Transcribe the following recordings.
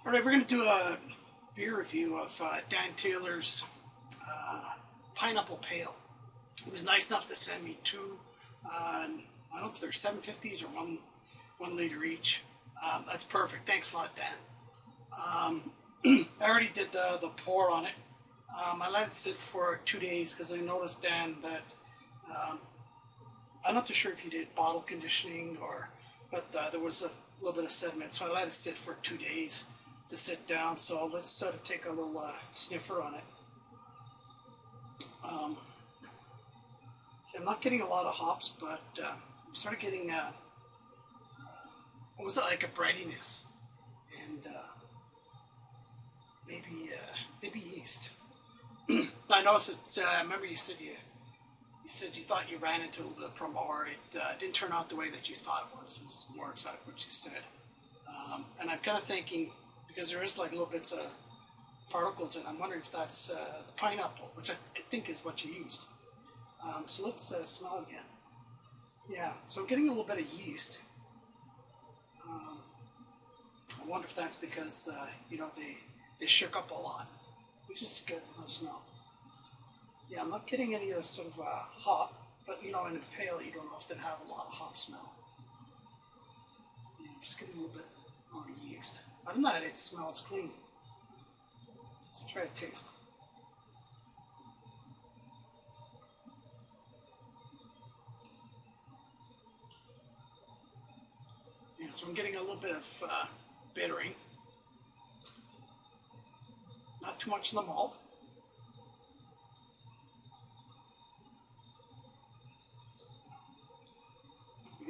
All right, we're going to do a beer review of Dan Taylor's Pineapple Pale. He was nice enough to send me two. I don't know if they're 750s or 1 liter each. That's perfect. Thanks a lot, Dan. I already did the pour on it. I let it sit for 2 days because I noticed, Dan, that I'm not too sure if you did bottle conditioning but there was a little bit of sediment, so I let it sit for 2 days to sit down. So let's sort of take a little sniffer on it. I'm not getting a lot of hops, but I'm sort of getting what was it, like a breadiness and maybe yeast. I noticed it's. I remember you said you thought you ran into a little bit of promo, or it didn't turn out the way that you thought it was. Is more exactly what you said. And I'm kind of thinking, because there is like little bits of particles in it, I'm wondering if that's the pineapple, which I think is what you used. So let's smell it again. Yeah, so I'm getting a little bit of yeast. I wonder if that's because they shook up a lot, which is good in the smell. Yeah, I'm not getting any of the sort of hop, but in a pale you don't often have a lot of hop smell. Yeah, I'm just getting a little bit more yeast. Other than that, it smells clean. Let's try a taste. Yeah, so I'm getting a little bit of bittering. Not too much in the malt.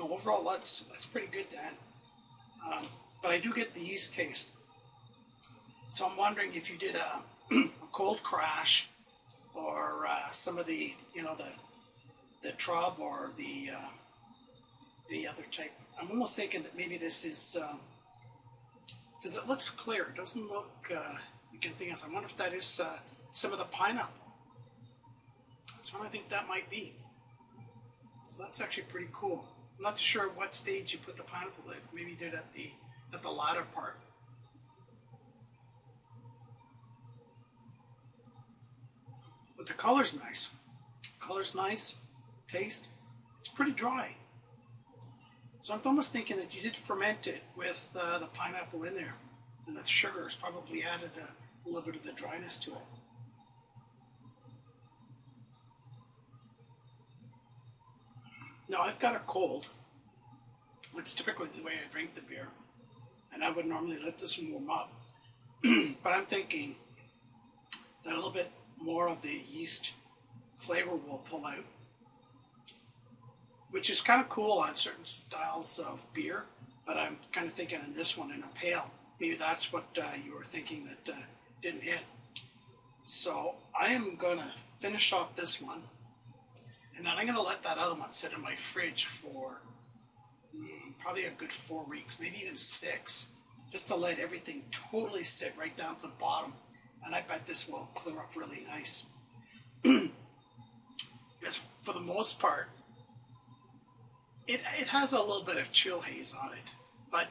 Overall, that's pretty good, Dan. But I do get the yeast taste. So I'm wondering if you did a cold crash, or some of the the Trub, or the other type. I'm almost thinking that maybe this is because it looks clear. It doesn't look anything else. I wonder if that is some of the pineapple. That's what I think that might be. So that's actually pretty cool. I'm not too sure what stage you put the pineapple in. Maybe you did at the latter part. But the color's nice. Color's nice. Taste, it's pretty dry. So I'm almost thinking that you did ferment it with the pineapple in there, and the sugar has probably added a little bit of the dryness to it. Now I've got a cold. It's typically the way I drink the beer, and I would normally let this one warm up. But I'm thinking that a little bit more of the yeast flavor will pull out, which is kind of cool on certain styles of beer. But I'm kind of thinking in this one, in a pale, maybe that's what you were thinking that didn't hit. So I am going to finish off this one, and then I'm going to let that other one sit in my fridge for probably a good 4 weeks, maybe even 6, just to let everything totally sit right down to the bottom. And I bet this will clear up really nice. Because for the most part, it has a little bit of chill haze on it. But,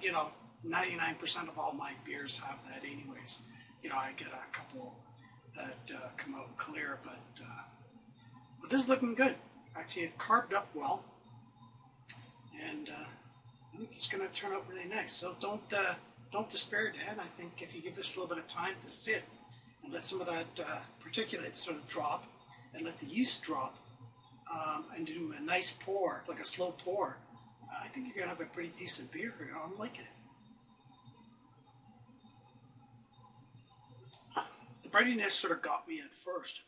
99% of all my beers have that anyways. I get a couple that come out clear, but this is looking good. Actually, it carved up well. And I think it's going to turn out really nice. So don't despair, Dan. I think if you give this a little bit of time to sit and let some of that particulate sort of drop, and let the yeast drop, and do a nice pour, like a slow pour, I think you're going to have a pretty decent beer here. I'm liking it. The breadiness sort of got me at first,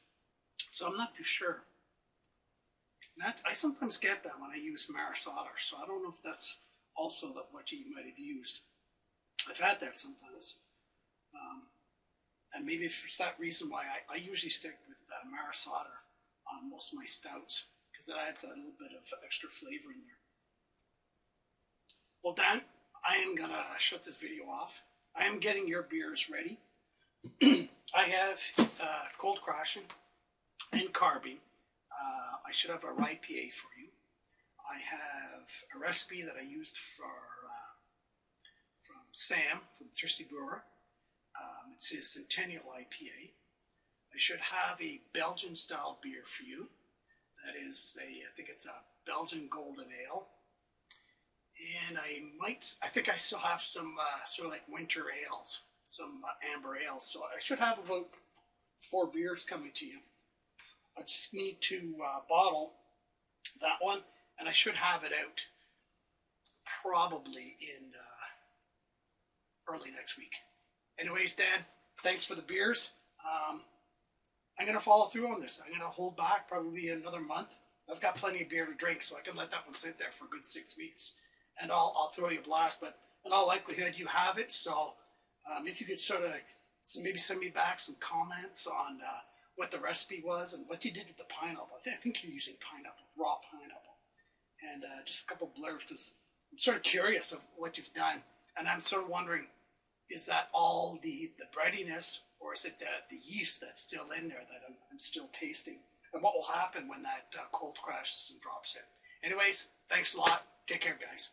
so I'm not too sure. I sometimes get that when I use Maris Otter, so I don't know if that's also what you might have used. I've had that sometimes. And maybe for that reason why I usually stick with Maris Otter on most of my stouts, because that adds a little bit of extra flavor in there. Well, Dan, I am going to shut this video off. I am getting your beers ready. I have cold crashing and carbing. I should have a rye PA for you. I have a recipe that I used from Sam from Thirsty Brewer. It's a Centennial IPA. I should have a Belgian style beer for you. That is I think it's a Belgian Golden Ale. And I think I still have some sort of like winter ales, some amber ales. So I should have about 4 beers coming to you. I just need to bottle that one, and I should have it out probably in early next week. Anyways, Dan, thanks for the beers. I'm going to follow through on this. I'm going to hold back probably another month. I've got plenty of beer to drink, so I can let that one sit there for a good 6 weeks. And I'll throw you a blast, but in all likelihood, you have it. So if you could sort of maybe send me back some comments on what the recipe was and what you did with the pineapple. I think you're using pineapple, raw pineapple. And just a couple blurbs, because I'm sort of curious of what you've done. And I'm sort of wondering, is that all the breadiness, or is it the yeast that's still in there that I'm still tasting? And what will happen when that cold crashes and drops in? Anyways, thanks a lot. Take care, guys.